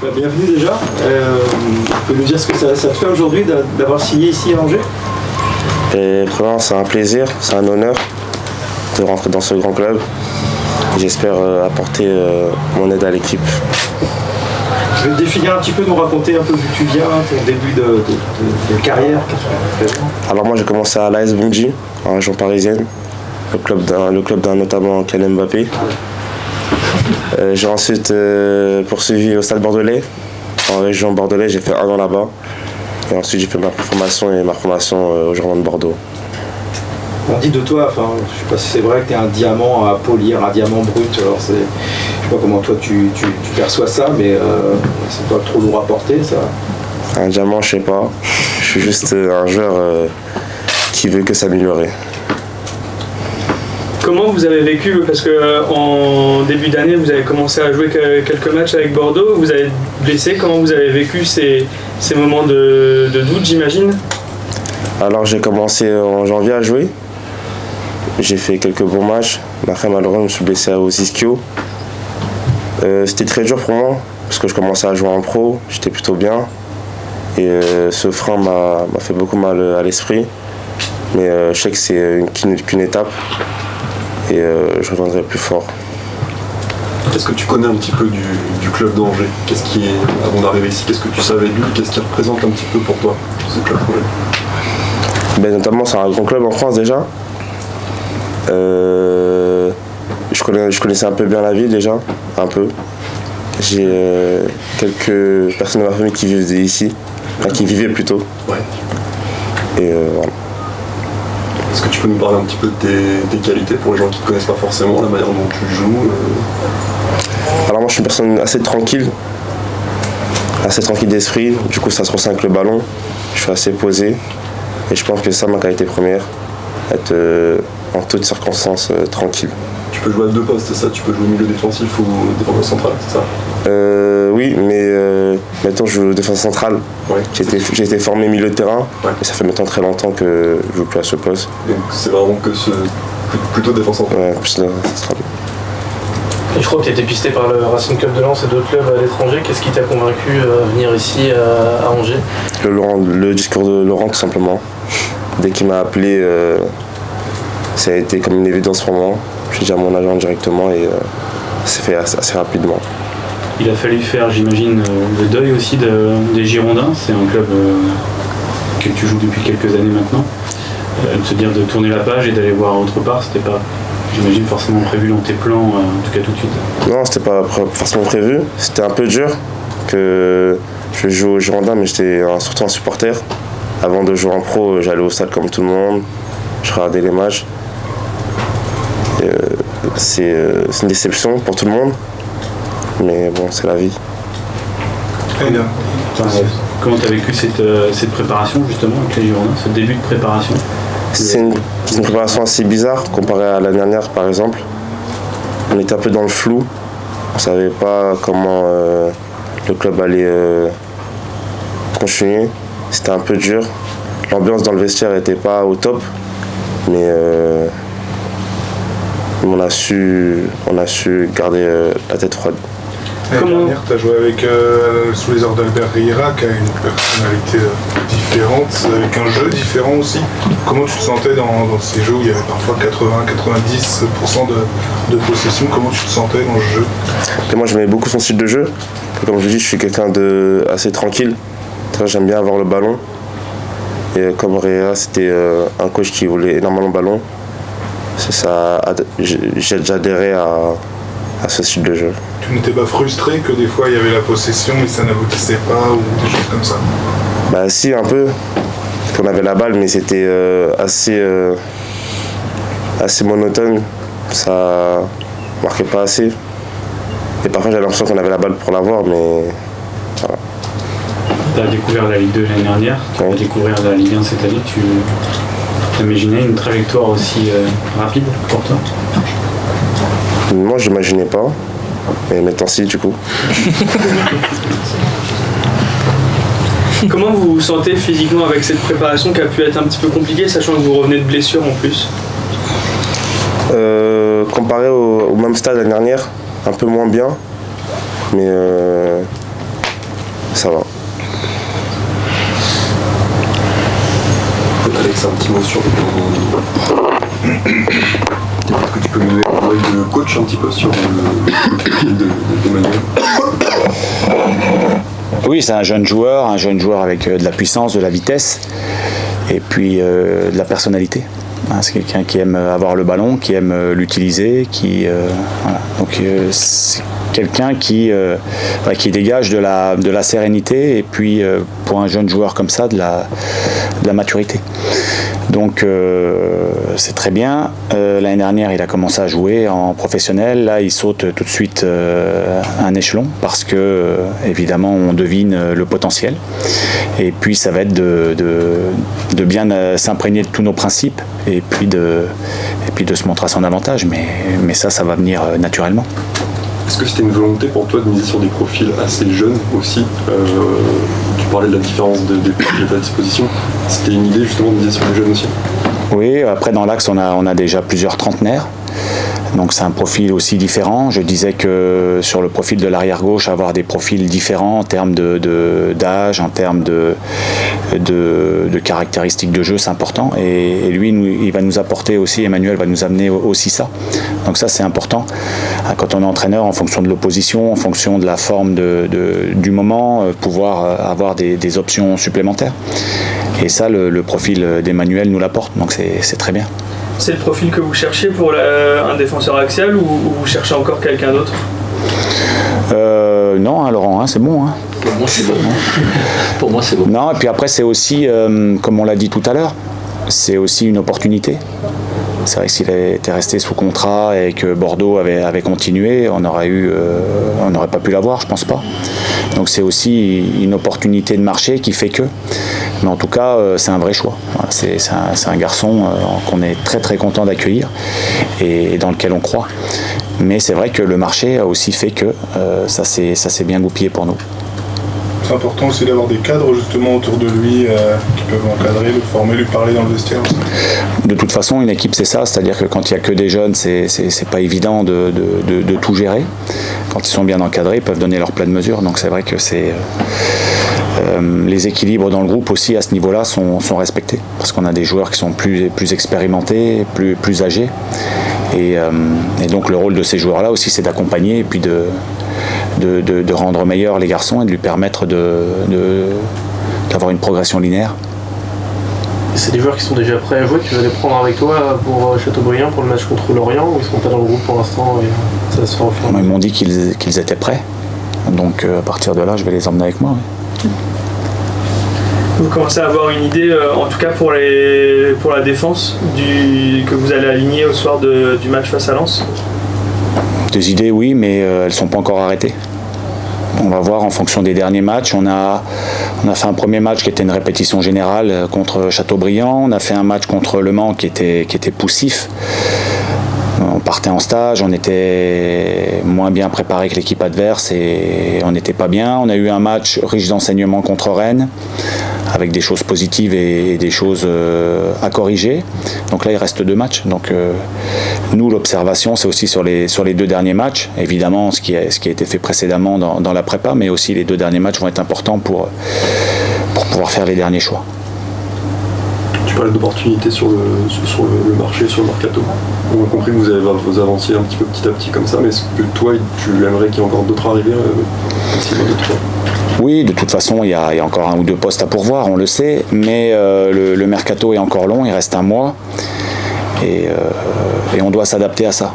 Bienvenue déjà. Tu peux nous dire ce que ça te fait aujourd'hui d'avoir signé ici à Angers? Vraiment, c'est un plaisir, c'est un honneur de rentrer dans ce grand club. J'espère apporter mon aide à l'équipe. Je vais te définir un petit peu, nous raconter un peu d'où tu viens, ton début de carrière. Alors moi j'ai commencé à l'AS Bondy, en région parisienne, le club d'un notamment Kylian Mbappé. J'ai ensuite poursuivi au Stade Bordelais, en région bordelaise, j'ai fait 1 an là-bas. Et ensuite j'ai fait ma formation au Girondins de Bordeaux. On dit de toi, enfin, je sais pas si c'est vrai que tu es un diamant à polir, un diamant brut. Alors je sais pas comment toi tu perçois ça, mais c'est pas trop lourd à porter ça. Un diamant, je sais pas. Je suis juste un joueur qui veut que s'améliorer. Comment vous avez vécu, parce que en début d'année vous avez commencé à jouer quelques matchs avec Bordeaux, vous avez blessé, comment vous avez vécu ces moments de doute, j'imagine? Alors j'ai commencé en janvier à jouer. J'ai fait quelques bons matchs. Après, malheureusement, je me suis blessé aux ischio. C'était très dur pour moi parce que je commençais à jouer en pro. J'étais plutôt bien. Et ce frein m'a fait beaucoup mal à l'esprit. Mais je sais que c'est qu'une étape. Et je reviendrai plus fort. Est-ce que tu connais un petit peu du club d'Angers? Qu'est-ce qui est, avant d'arriver ici, qu'est-ce que tu savais de lui? Qu'est-ce qu'il représente un petit peu pour toi, ce club d'Angers? Notamment, c'est un grand club en France déjà. Je connaissais un peu bien la ville déjà, un peu. J'ai quelques personnes de ma famille qui vivent ici, enfin, qui vivaient plutôt. Ouais. Et voilà. Est-ce que tu peux nous parler un petit peu de tes qualités pour les gens qui ne connaissent pas forcément la manière dont tu joues? Alors moi je suis une personne assez tranquille d'esprit, du coup ça se ressent avec le ballon. Je suis assez posé et je pense que c'est ça ma qualité première, être en toutes circonstances tranquille. Tu peux jouer à 2 postes, c'est ça? Tu peux jouer au milieu défensif ou défenseur central, c'est ça? Oui, mais maintenant je joue défenseur central. Ouais. J'ai été formé milieu de terrain, ouais. Et ça fait maintenant très longtemps que je joue plus à ce poste. Donc c'est vraiment que plutôt défenseur central? Ouais, plus défenseur central. Et je crois que tu as été pisté par le Racing Club de Lens et d'autres clubs à l'étranger. Qu'est-ce qui t'a convaincu à venir ici à Angers? Le discours de Laurent, tout simplement. Dès qu'il m'a appelé, ça a été comme une évidence pour moi. J'ai dit à mon agent directement et ça s'est fait assez rapidement. Il a fallu faire, j'imagine, le deuil aussi des Girondins. C'est un club que tu joues depuis quelques années maintenant. De se dire de tourner la page et d'aller voir autre part, c'était pas, j'imagine, forcément prévu dans tes plans, en tout cas tout de suite. Non, c'était pas forcément prévu. C'était un peu dur que je joue aux Girondins, mais j'étais surtout un supporter. Avant de jouer en pro, j'allais au stade comme tout le monde. Je regardais les matchs. C'est une déception pour tout le monde. Mais bon, c'est la vie. Comment tu as vécu cette préparation justement avec les Girondins, ce début de préparation? C'est une préparation assez bizarre comparée à l'année dernière par exemple. On était un peu dans le flou. On ne savait pas comment le club allait continuer. C'était un peu dur. L'ambiance dans le vestiaire n'était pas au top. Mais on a su garder la tête froide. L'année dernière, tu as joué sous les ordres d'Albert Riera, qui a une personnalité différente, avec un jeu différent aussi. Comment tu te sentais dans ces jeux où il y avait parfois 80-90% de possession? Comment tu te sentais dans ce jeu? Et moi, j'aimais beaucoup son style de jeu. Comme je dis, je suis quelqu'un assez tranquille. J'aime bien avoir le ballon. Et comme Riera, c'était un coach qui voulait énormément le ballon. J'adhérais à ce style de jeu. Tu n'étais pas frustré que des fois il y avait la possession mais ça n'aboutissait pas ou des choses comme ça? Bah si, un peu. On avait la balle mais c'était assez monotone. Ça marquait pas assez. Et parfois j'avais l'impression qu'on avait la balle pour l'avoir mais voilà. Tu as découvert la Ligue 2 l'année dernière, tu vas découvrir la Ligue 1 cette année. Tu imaginais une trajectoire aussi rapide pour toi? Moi, je n'imaginais pas. Mais maintenant, si, du coup. Comment vous vous sentez physiquement avec cette préparation qui a pu être un petit peu compliquée, sachant que vous revenez de blessure en plus? Comparé au même stade l'année dernière, un peu moins bien. Mais ça va. Alex, un petit mot sur peut-être que tu peux me donner un œil de coach un petit peu sur le profil d'Emmanuel. Oui, c'est un jeune joueur avec de la puissance, de la vitesse et puis de la personnalité. C'est quelqu'un qui aime avoir le ballon, qui aime l'utiliser, voilà. Donc c'est quelqu'un qui dégage de la sérénité et puis pour un jeune joueur comme ça de la maturité. Donc c'est très bien. L'année dernière, il a commencé à jouer en professionnel. Là, il saute tout de suite un échelon parce que évidemment, on devine le potentiel. Et puis, ça va être de bien s'imprégner de tous nos principes et puis de se montrer à son avantage. Mais ça va venir naturellement. Est-ce que c'était une volonté pour toi de miser sur des profils assez jeunes aussi Tu parlais de la différence des profils à ta disposition. C'était une idée justement de miser sur les jeunes aussi? Oui, après dans l'axe on a déjà plusieurs trentenaires. Donc c'est un profil aussi différent. Je disais que sur le profil de l'arrière gauche, avoir des profils différents en termes d'âge, en termes de caractéristiques de jeu, c'est important. Et lui, il va nous apporter aussi, Emmanuel va nous amener aussi ça. Donc ça, c'est important. Quand on est entraîneur, en fonction de l'opposition, en fonction de la forme du moment, pouvoir avoir des options supplémentaires. Et ça, le profil d'Emmanuel nous l'apporte. Donc c'est très bien. C'est le profil que vous cherchez pour un défenseur axial ou vous cherchez encore quelqu'un d'autre? Non, Laurent, c'est bon. Pour moi, c'est bon. Pour moi, c'est bon. Non, et puis après, c'est aussi, comme on l'a dit tout à l'heure, c'est aussi une opportunité. C'est vrai que s'il était resté sous contrat et que Bordeaux avait continué, on n'aurait pas pu l'avoir, je pense pas. Donc c'est aussi une opportunité de marché qui fait que. Mais en tout cas, c'est un vrai choix. Voilà, c'est un garçon qu'on est très très content d'accueillir et dans lequel on croit. Mais c'est vrai que le marché a aussi fait que ça s'est bien goupillé pour nous. C'est important aussi d'avoir des cadres justement autour de lui qui peuvent l'encadrer, le former, lui parler dans le vestiaire. De toute façon, une équipe c'est ça, c'est-à-dire que quand il n'y a que des jeunes, c'est pas évident de tout gérer. Quand ils sont bien encadrés, ils peuvent donner leur pleine mesure. Donc c'est vrai que les équilibres dans le groupe aussi à ce niveau-là sont respectés parce qu'on a des joueurs qui sont plus expérimentés, plus âgés. Et donc le rôle de ces joueurs-là aussi, c'est d'accompagner et puis de rendre meilleurs les garçons et de lui permettre d'avoir une progression linéaire. C'est des joueurs qui sont déjà prêts à jouer, tu vas les prendre avec toi pour Châteaubriand pour le match contre Lorient ou ils sont pas dans le groupe pour l'instant et ça va se faire au fur et à mesure? Ils m'ont dit qu'ils étaient prêts, donc à partir de là je vais les emmener avec moi. Oui. Vous commencez à avoir une idée, en tout cas pour la défense que vous allez aligner au soir du match face à Lens? Des idées, oui, mais elles ne sont pas encore arrêtées. On va voir en fonction des derniers matchs. On a fait un premier match qui était une répétition générale contre Châteaubriand. On a fait un match contre Le Mans qui était poussif. On partait en stage, on était moins bien préparé que l'équipe adverse et on n'était pas bien. On a eu un match riche d'enseignements contre Rennes, avec des choses positives et des choses à corriger. Donc là, il reste 2 matchs. Donc nous, l'observation, c'est aussi sur les 2 derniers matchs. Évidemment, ce qui a été fait précédemment dans la prépa, mais aussi les 2 derniers matchs vont être importants pour pouvoir faire les derniers choix. Tu parles d'opportunités sur le marché, sur le mercato. On a compris que vous avanciez un petit peu petit à petit comme ça, mais est-ce que toi, tu aimerais qu'il y ait encore d'autres arrivées Oui, de toute façon, il y a encore 1 ou 2 postes à pourvoir, on le sait, mais le mercato est encore long, il reste 1 mois. Et on doit s'adapter à ça.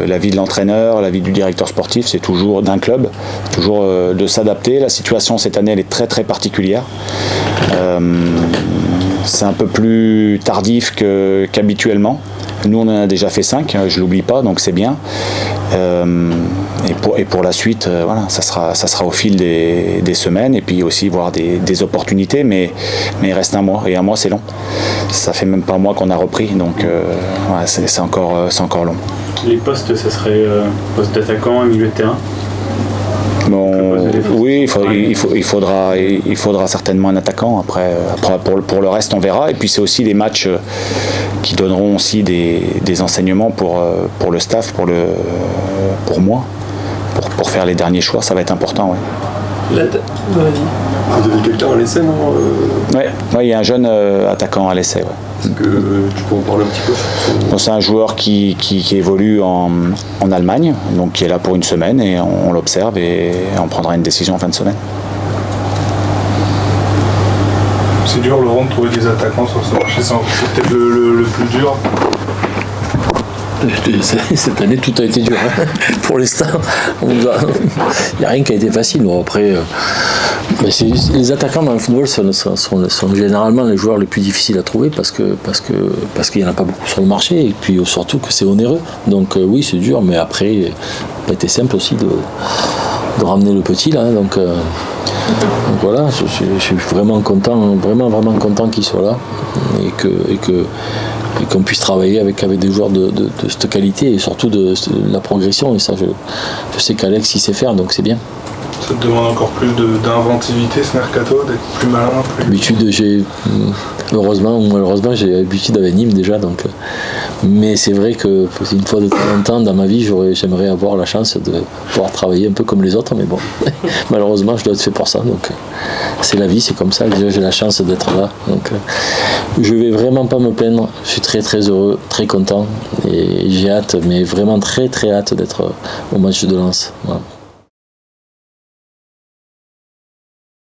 La vie de l'entraîneur, la vie du directeur sportif, c'est toujours d'un club, toujours de s'adapter. La situation cette année, elle est très très particulière. C'est un peu plus tardif qu'habituellement. Nous, on en a déjà fait 5, je l'oublie pas, donc c'est bien. Et pour la suite, voilà, ça sera au fil des semaines et puis aussi voir des opportunités, mais il reste 1 mois et 1 mois c'est long. Ça fait même pas 1 mois qu'on a repris, donc ouais, c'est encore long. Les postes, ça serait poste d'attaquant, milieu de terrain? Bon, oui, il faudra certainement un attaquant. Après pour le reste, on verra. Et puis c'est aussi des matchs qui donneront aussi des enseignements pour le staff, pour moi, pour faire les derniers choix. Ça va être important. Ouais. Vas-y. Vous avez quelqu'un à l'essai, non Ouais, il y a un jeune attaquant à l'essai. Ouais. Est-ce que tu peux en parler un petit peu sur son... Donc, c'est un joueur qui évolue en Allemagne, donc qui est là pour une semaine et on l'observe et on prendra une décision en fin de semaine. C'est dur, Laurent, de trouver des attaquants sur ce marché, c'est peut-être le plus dur. Cette année, tout a été dur. Hein. Pour l'instant, il n'y a rien qui a été facile. Bon, après, les attaquants dans le football sont généralement les joueurs les plus difficiles à trouver parce qu'il n'y en a pas beaucoup sur le marché et puis surtout que c'est onéreux. Donc oui, c'est dur, mais après, ça n'a pas été simple aussi de ramener le petit là. Donc voilà, je suis vraiment content, vraiment content qu'il soit là et qu'on puisse travailler avec des joueurs de cette qualité et surtout de la progression. Et ça, je sais qu'Alex il sait faire, donc c'est bien. Ça te demande encore plus d'inventivité ce mercato, d'être plus malin, plus... D'habitude, heureusement ou malheureusement, j'ai l'habitude avec Nîmes déjà. Donc, mais c'est vrai que une fois de temps en temps dans ma vie, j'aimerais avoir la chance de pouvoir travailler un peu comme les autres, mais bon, malheureusement, je dois être fait pour ça. Donc, c'est la vie, c'est comme ça. Déjà, j'ai la chance d'être là. Donc, je vais vraiment pas me plaindre. Je suis très très heureux, très content et j'ai hâte, mais vraiment très très hâte d'être au match de Lens. Voilà.